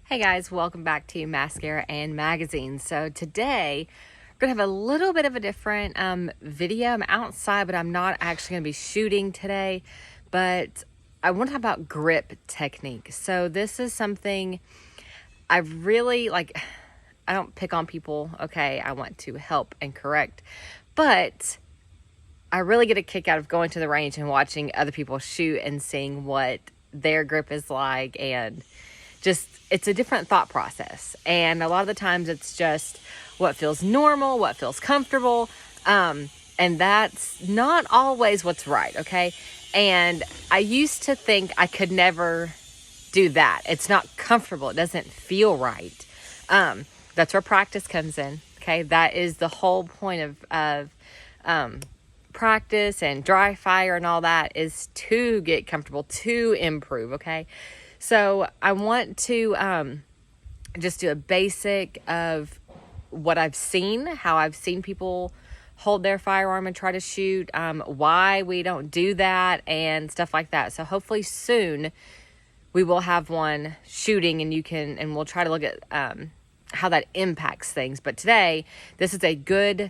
Hey guys, welcome back to Mascara and Magazine. So today we're gonna have a little bit of a different video. I'm outside, but I'm not actually gonna be shooting today. But I want to talk about grip technique. So this is something I really like. I don't pick on people. Okay, I want to help and correct, but I really get a kick out of going to the range and watching other people shoot and seeing what their grip is like, and just it's a different thought process. And a lot of the times it's just what feels normal, what feels comfortable, and that's not always what's right. Okay, and I used to think I could never do that. It's not comfortable, it doesn't feel right. That's where practice comes in. Okay, that is the whole point of practice and dry fire and all that, is to get comfortable, to improve. Okay, so I want to just do a basic of what I've seen, how I've seen people hold their firearm and try to shoot, why we don't do that and stuff like that. So hopefully soon we will have one shooting, and we'll try to look at how that impacts things. But today, this is a good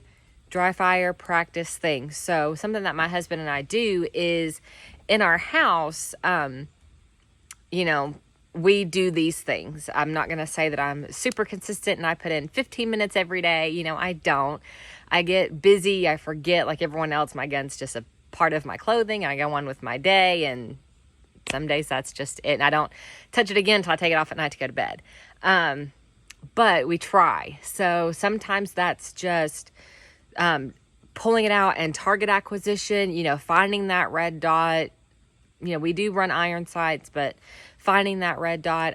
dry fire practice thing. So something that my husband and I do is in our house, we do these things. I'm not going to say that I'm super consistent and I put in 15 minutes every day. I don't. I get busy. I forget, like everyone else. My gun's just a part of my clothing. I go on with my day, and some days that's just it. And I don't touch it again until I take it off at night to go to bed. But we try. So sometimes that's just pulling it out and target acquisition, finding that red dot. We do run iron sights, but finding that red dot.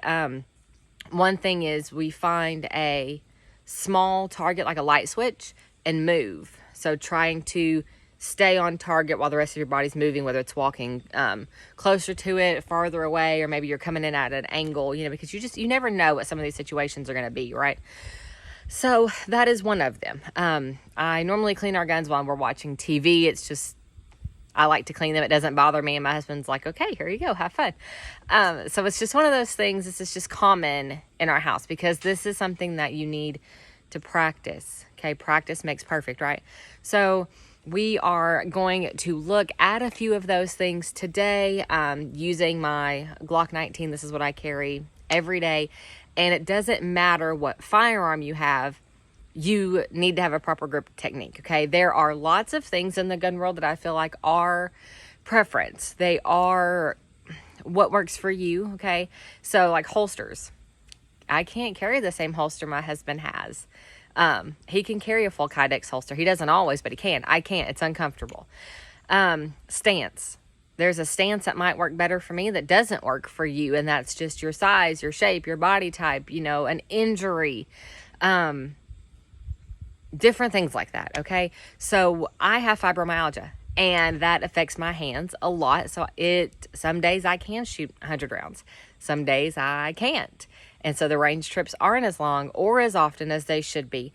One thing is we find a small target, like a light switch, and move. So trying to stay on target while the rest of your body's moving, whether it's walking closer to it, farther away, or maybe you're coming in at an angle, because you never know what some of these situations are going to be, right? So that is one of them. I normally clean our guns while we're watching TV. It's just, I like to clean them. It doesn't bother me. And my husband's like, okay, here you go, have fun. So it's just one of those things. This is just common in our house because this is something that you need to practice. Okay, practice makes perfect, right? So we are going to look at a few of those things today, using my Glock 19. This is what I carry every day. And it doesn't matter what firearm you have, you need to have a proper grip technique, okay? There are lots of things in the gun world that I feel like are preference. They are what works for you, okay? So like holsters. I can't carry the same holster my husband has. He can carry a full Kydex holster. He doesn't always, but he can. I can't. It's uncomfortable. Stance. There's a stance that might work better for me that doesn't work for you, and that's just your size, your shape, your body type, an injury, different things like that, okay? So I have fibromyalgia, and that affects my hands a lot. So some days I can shoot 100 rounds. Some days I can't. And so the range trips aren't as long or as often as they should be.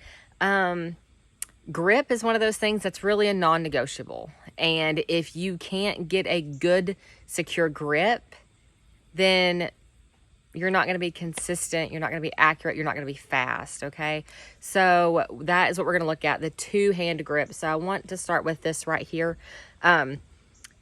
Grip is one of those things that's really a non-negotiable. And if you can't get a good, secure grip, then you're not going to be consistent. You're not going to be accurate. You're not going to be fast. Okay. So that is what we're going to look at, the two-hand grip. So I want to start with this right here.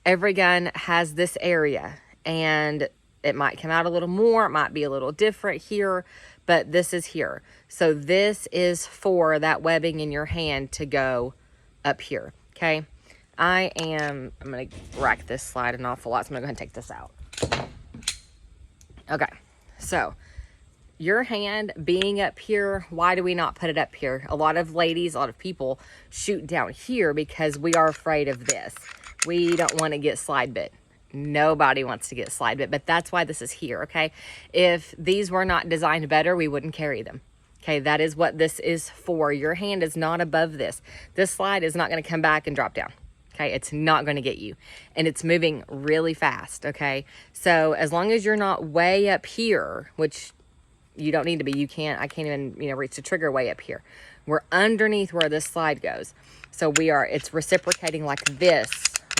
Every gun has this area, and it might come out a little more. It might be a little different here, but this is here. So this is for that webbing in your hand to go up here. Okay. I'm going to rack this slide an awful lot. So I'm going to go ahead and take this out. Okay. So your hand being up here, why do we not put it up here? A lot of ladies, a lot of people shoot down here because we are afraid of this. We don't want to get slide bit. Nobody wants to get slide bit, but that's why this is here, okay? If these were not designed better, we wouldn't carry them. Okay, that is what this is for. Your hand is not above this. This slide is not going to come back and drop down. Okay, it's not going to get you. And it's moving really fast, okay? So as long as you're not way up here, which you don't need to be, I can't even, reach the trigger way up here. We're underneath where this slide goes. So it's reciprocating like this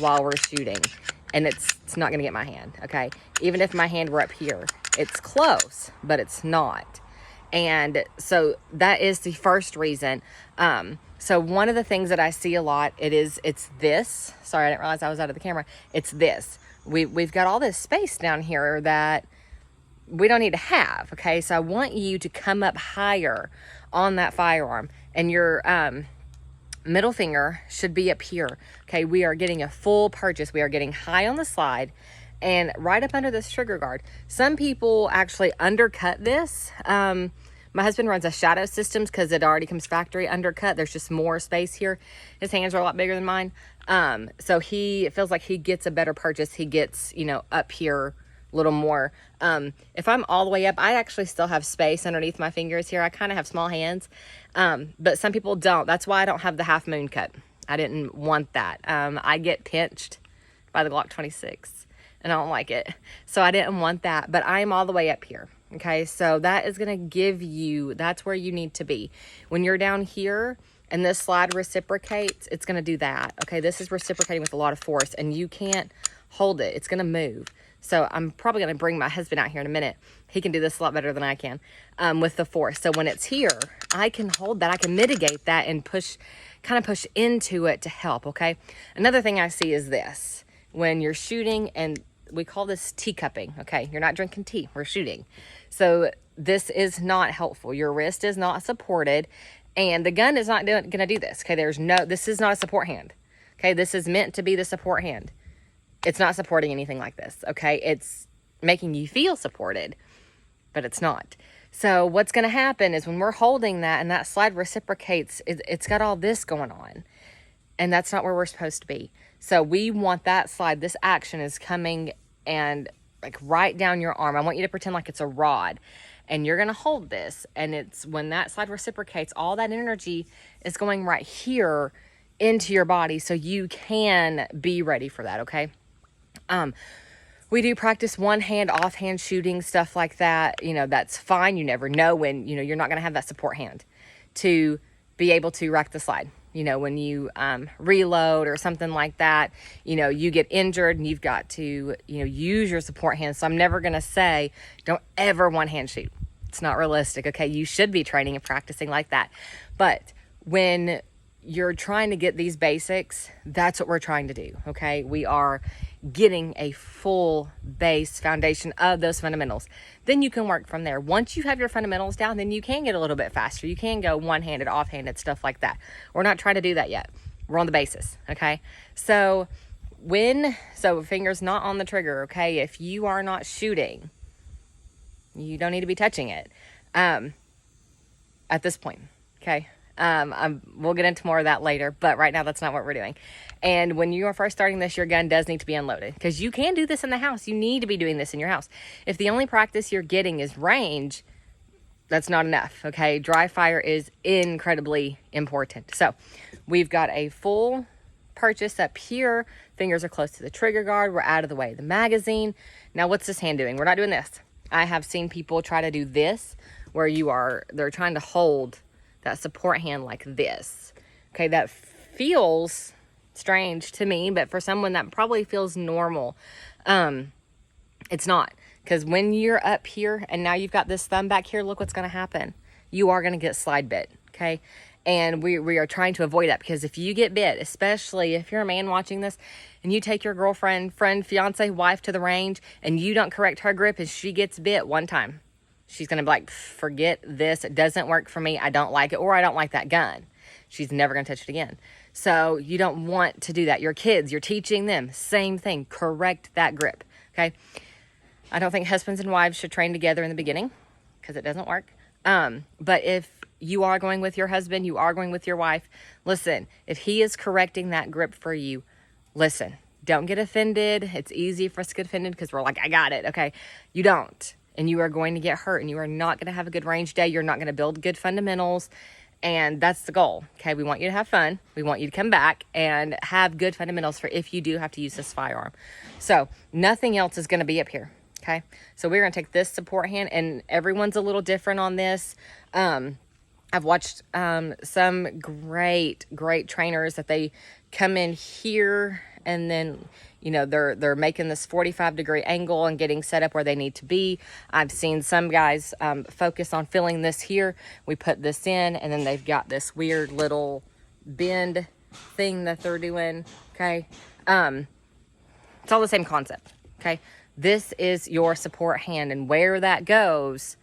while we're shooting, and it's not going to get my hand, okay? Even if my hand were up here, it's close, but it's not. And so that is the first reason. So one of the things that I see a lot, it's this. Sorry, I didn't realize I was out of the camera. It's this. We've got all this space down here that we don't need to have, okay? So I want you to come up higher on that firearm, and your middle finger should be up here, okay? We are getting a full purchase. We are getting high on the slide and right up under this trigger guard. Some people actually undercut this. My husband runs a Shadow Systems because it already comes factory undercut. There's just more space here. His hands are a lot bigger than mine. So it feels like he gets a better purchase. He gets, up here a little more. If I'm all the way up, I actually still have space underneath my fingers here. I kind of have small hands. But some people don't. That's why I don't have the half moon cut. I didn't want that. I get pinched by the Glock 26 and I don't like it. So I didn't want that, but I am all the way up here. Okay, so that is going to give you, that's where you need to be. When you're down here and this slide reciprocates, it's going to do that. Okay, this is reciprocating with a lot of force and you can't hold it. It's going to move. So I'm probably going to bring my husband out here in a minute. He can do this a lot better than I can with the force. So when it's here, I can hold that. I can mitigate that and kind of push into it to help, okay? Another thing I see is this. When you're shooting, and we call this teacupping, okay? You're not drinking tea, we're shooting. So this is not helpful. Your wrist is not supported, and the gun is not going to do this, okay? This is not a support hand, okay? This is meant to be the support hand. It's not supporting anything like this, okay? It's making you feel supported, but it's not. So what's going to happen is when we're holding that and that slide reciprocates, it's got all this going on, and that's not where we're supposed to be. So we want that slide, this action is coming and like right down your arm. I want you to pretend like it's a rod, and you're going to hold this, and it's when that slide reciprocates, all that energy is going right here into your body so you can be ready for that, okay? We do practice one hand, offhand shooting, stuff like that. That's fine. You never know when, you're not going to have that support hand to be able to rack the slide. When you reload or something like that, you get injured and you've got to, use your support hand. So I'm never going to say, don't ever one hand shoot. It's not realistic. Okay. You should be training and practicing like that. But when you're trying to get these basics, that's what we're trying to do. Okay. We are getting a full base foundation of those fundamentals. Then you can work from there. Once you have your fundamentals down, then you can get a little bit faster. You can go one-handed, off-handed, stuff like that. We're not trying to do that yet. We're on the basis, okay? So fingers not on the trigger, okay? If you are not shooting, you don't need to be touching it at this point, okay? We'll get into more of that later, but right now that's not what we're doing. And when you are first starting this, your gun does need to be unloaded, because you can do this in the house. You need to be doing this in your house. If the only practice you're getting is range, that's not enough, okay? Dry fire is incredibly important. So we've got a full purchase up here. Fingers are close to the trigger guard. We're out of the way of the magazine. Now what's this hand doing? We're not doing this. I have seen people try to do this where they're trying to hold that support hand like this. Okay, that feels strange to me, but for someone that probably feels normal. It's not, because when you're up here and now you've got this thumb back here, look what's going to happen. You are going to get slide bit, okay? And we are trying to avoid that, because if you get bit, especially if you're a man watching this and you take your girlfriend, friend, fiance, wife to the range and you don't correct her grip and she gets bit one time, she's going to be like, forget this. It doesn't work for me. I don't like it, or I don't like that gun. She's never going to touch it again. So you don't want to do that. Your kids, you're teaching them, same thing. Correct that grip, okay? I don't think husbands and wives should train together in the beginning, because it doesn't work. But if you are going with your husband, you are going with your wife, listen, if he is correcting that grip for you, listen, don't get offended. It's easy for us to get offended because we're like, I got it, okay? You don't. And you are going to get hurt, and you are not going to have a good range day. You're not going to build good fundamentals, and that's the goal, okay? We want you to have fun. We want you to come back and have good fundamentals for if you do have to use this firearm. So nothing else is going to be up here, okay? So we're going to take this support hand, and everyone's a little different on this. I've watched some great trainers that they come in here and then, you know, they're making this 45-degree angle and getting set up where they need to be. I've seen some guys focus on filling this here. We put this in, and then they've got this weird little bend thing that they're doing, okay? It's all the same concept, okay? This is your support hand, and where that goes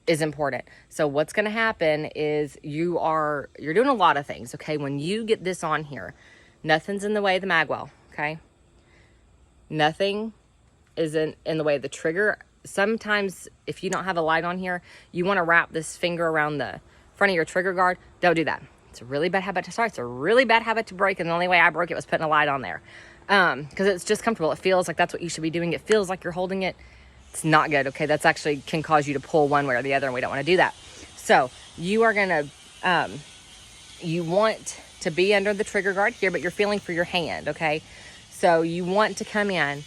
is important. So what's going to happen is you're doing a lot of things, okay? When you get this on here, nothing's in the way of the magwell, okay? Nothing is in the way of the trigger. Sometimes if you don't have a light on here, you want to wrap this finger around the front of your trigger guard. Don't do that. It's a really bad habit to start. It's a really bad habit to break, and the only way I broke it was putting a light on there. Because it's just comfortable. It feels like that's what you should be doing. It feels like you're holding it. It's not good, okay? That's actually can cause you to pull one way or the other, and we don't want to do that. So you are going to, you want to be under the trigger guard here, but you're feeling for your hand, okay? So you want to come in,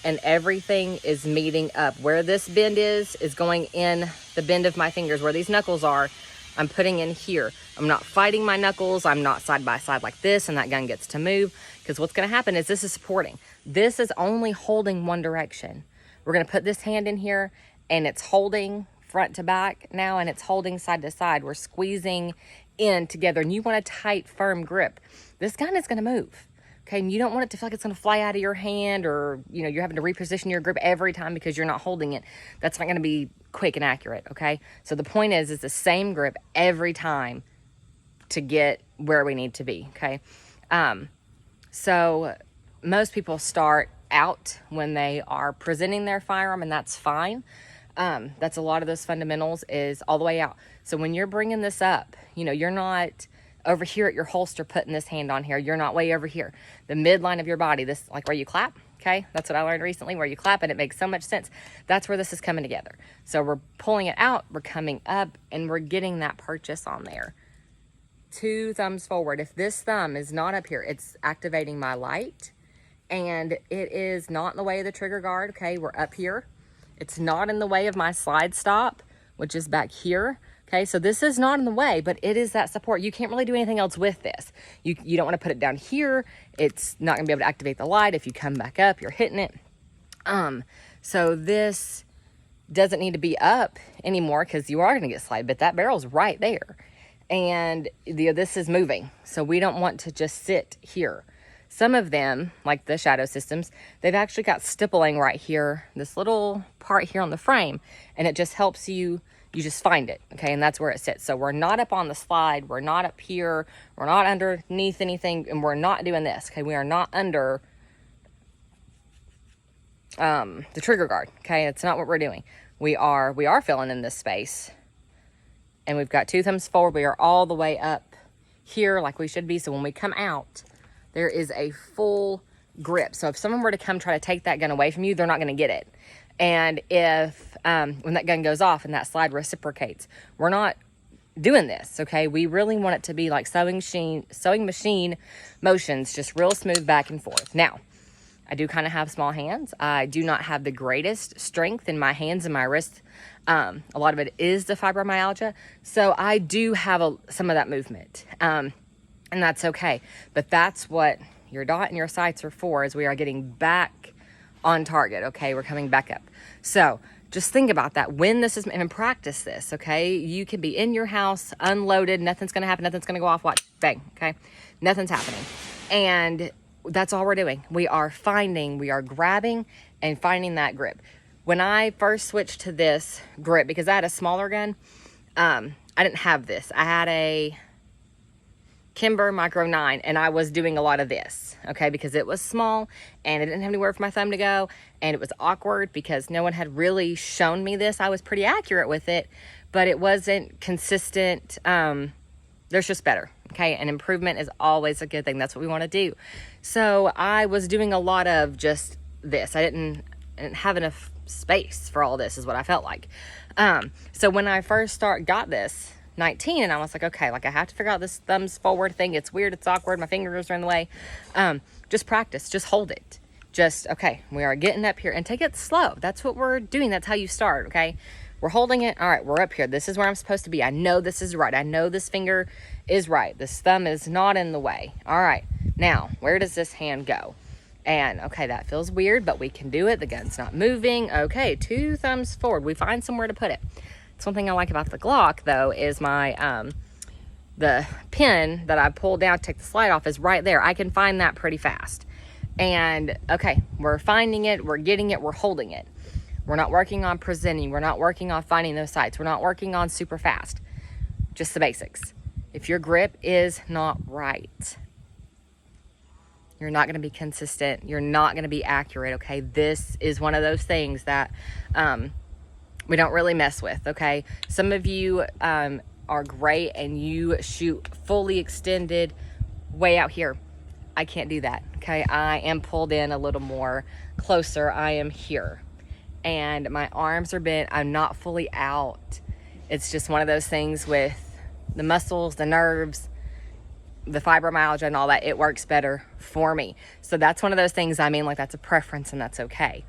and everything is meeting up. Where this bend is going in the bend of my fingers. Where these knuckles are, I'm putting in here. I'm not fighting my knuckles. I'm not side by side like this, and that gun gets to move. Because what's going to happen is this is supporting. This is only holding one direction. We're going to put this hand in here, and it's holding front to back now, and it's holding side to side. We're squeezing in together, and you want a tight, firm grip. This gun is going to move, okay? And you don't want it to feel like it's going to fly out of your hand, or, you know, you're having to reposition your grip every time because you're not holding it. That's not going to be quick and accurate, okay? So the point is, it's the same grip every time to get where we need to be, okay? So most people start out when they are presenting their firearm, and that's fine. That's a lot of those fundamentals is all the way out. So when you're bringing this up, you know, you're not over here at your holster putting this hand on here. You're not way over here. The midline of your body, this, like where you clap, okay? That's what I learned recently, where you clap, and it makes so much sense. That's where this is coming together. So we're pulling it out, we're coming up, and we're getting that purchase on there. 2 thumbs forward. If this thumb is not up here, it's activating my light, and it is not in the way of the trigger guard, okay? We're up here. It's not in the way of my slide stop, which is back here. Okay, so this is not in the way, but it is that support. You can't really do anything else with this. You don't want to put it down here. It's not going to be able to activate the light. If you come back up, you're hitting it. So this doesn't need to be up anymore because you are going to get slide, but that barrel's right there. And this is moving. So we don't want to just sit here. Some of them, like the Shadow Systems, they've actually got stippling right here, this little part here on the frame, and it just helps you just find it, okay? And that's where it sits. So we're not up on the slide, we're not up here, we're not underneath anything, and we're not doing this, okay? We are not under the trigger guard, okay? It's not what we're doing. We are filling in this space, and we've got 2 thumbs forward. We are all the way up here like we should be. So when we come out, there is a full grip. So if someone were to come try to take that gun away from you, they're not going to get it. And if when that gun goes off and that slide reciprocates, we're not doing this, okay? We really want it to be like sewing machine motions, just real smooth back and forth. Now, I do kind of have small hands. I do not have the greatest strength in my hands and my wrists. A lot of it is the fibromyalgia. So I do have some of that movement. And that's okay. But that's what your dot and your sights are for, is we are getting back on target, okay? We're coming back up. So just think about that when this is, and practice this, okay? You can be in your house, unloaded, nothing's gonna happen, nothing's gonna go off, watch, bang, okay? Nothing's happening. And that's all we're doing. We are grabbing and finding that grip. When I first switched to this grip, because I had a smaller gun, I didn't have this. I had a Kimber Micro 9, and I was doing a lot of this, okay, because it was small and it didn't have anywhere for my thumb to go, and it was awkward because no one had really shown me this. I was pretty accurate with it, but it wasn't consistent. There's just better, okay, and improvement is always a good thing. That's what we want to do. So I was doing a lot of just this. I didn't have enough space for all this, is what I felt like. So when I first got this 19, and I was like, okay, like I have to figure out this thumbs forward thing. It's weird, it's awkward, my fingers are in the way. Just practice, just hold it. Just, okay, we are getting up here, and take it slow. That's what we're doing. That's how you start, okay? We're holding it. All right, we're up here. This is where I'm supposed to be. I know this is right. I know this finger is right. This thumb is not in the way. All right, now, where does this hand go? And okay, that feels weird, but we can do it. The gun's not moving. Okay, 2 thumbs forward. We find somewhere to put it. Something I like about the Glock though is my the pin that I pull down to take the slide off is right there. I can find that pretty fast. And okay, we're finding it, we're getting it, we're holding it. We're not working on presenting. We're not working on finding those sights. We're not working on super fast. Just the basics. If your grip is not right, you're not going to be consistent. You're not going to be accurate, okay? This is one of those things that we don't really mess with, okay? Some of you are great and you shoot fully extended way out here. I can't do that, okay? I am pulled in a little more closer. I am here. And my arms are bent. I'm not fully out. It's just one of those things with the muscles, the nerves, the fibromyalgia and all that. It works better for me. So that's one of those things, I mean, like that's a preference and that's okay.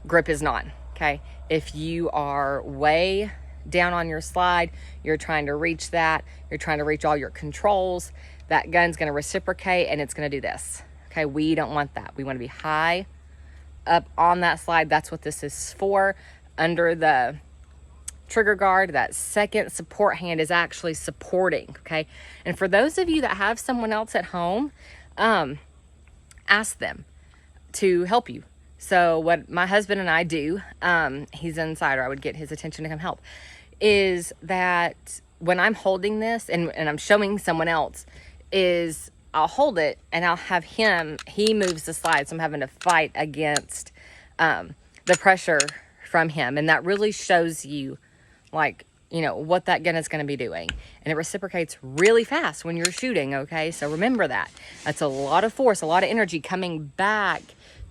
Grip is not, okay? If you are way down on your slide, you're trying to reach that, you're trying to reach all your controls, that gun's gonna reciprocate and it's gonna do this, okay? We don't want that. We wanna be high up on that slide. That's what this is for. Under the trigger guard, that second support hand is actually supporting, okay? And for those of you that have someone else at home, ask them to help you. So what my husband and I do, he's an insider, I would get his attention to come help, is that when I'm holding this and I'm showing someone else, is I'll hold it and I'll have him, he moves the slide, so I'm having to fight against the pressure from him. And that really shows you, like, you know, what that gun is going to be doing. And it reciprocates really fast when you're shooting, okay? So remember that. That's a lot of force, a lot of energy coming back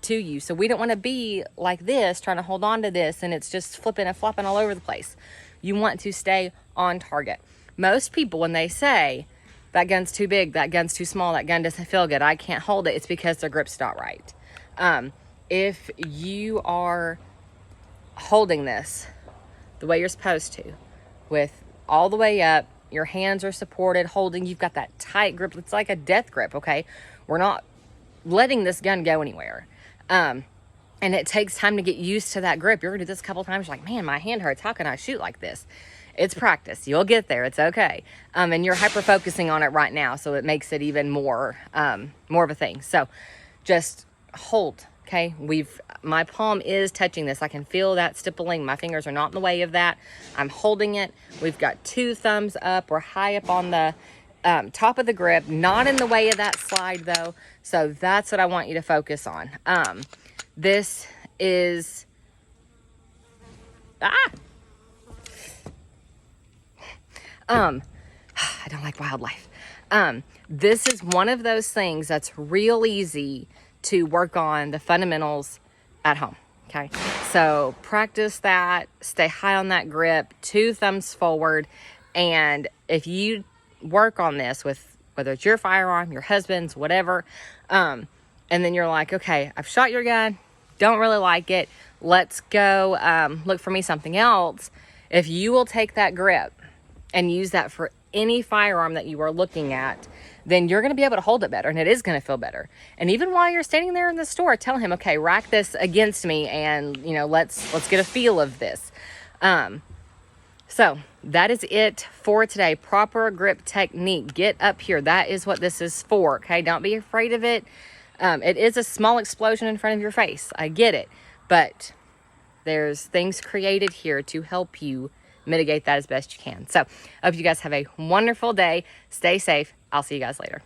to you. So we don't want to be like this, trying to hold on to this, and it's just flipping and flopping all over the place. You want to stay on target. Most people, when they say, that gun's too big, that gun's too small, that gun doesn't feel good, I can't hold it, it's because their grip's not right. If you are holding this the way you're supposed to, with all the way up, your hands are supported, holding, you've got that tight grip, it's like a death grip, okay? We're not letting this gun go anywhere. And it takes time to get used to that grip. You're gonna do this a couple times, you're like, man, my hand hurts, how can I shoot like this? It's practice. You'll get there. It's okay. And you're hyper focusing on it right now, so it makes it even more of a thing. So just hold, okay? My palm is touching this. I can feel that stippling. My fingers are not in the way of that. I'm holding it. We've got 2 thumbs up. We're high up on the top of the grip, not in the way of that slide though. So that's what I want you to focus on. This is, I don't like wildlife. This is one of those things that's real easy to work on the fundamentals at home, okay? So practice that, stay high on that grip, 2 thumbs forward, and if you work on this with, whether it's your firearm, your husband's, whatever, and then you're like, okay, I've shot your gun, don't really like it, let's go look for me something else. If you will take that grip and use that for any firearm that you are looking at, then you're going to be able to hold it better, and it is going to feel better. And even while you're standing there in the store, tell him, okay, rack this against me, and you know, let's get a feel of this. So that is it for today. Proper grip technique. Get up here. That is what this is for. Okay, don't be afraid of it. It is a small explosion in front of your face. I get it, but there's things created here to help you mitigate that as best you can. So I hope you guys have a wonderful day. Stay safe. I'll see you guys later.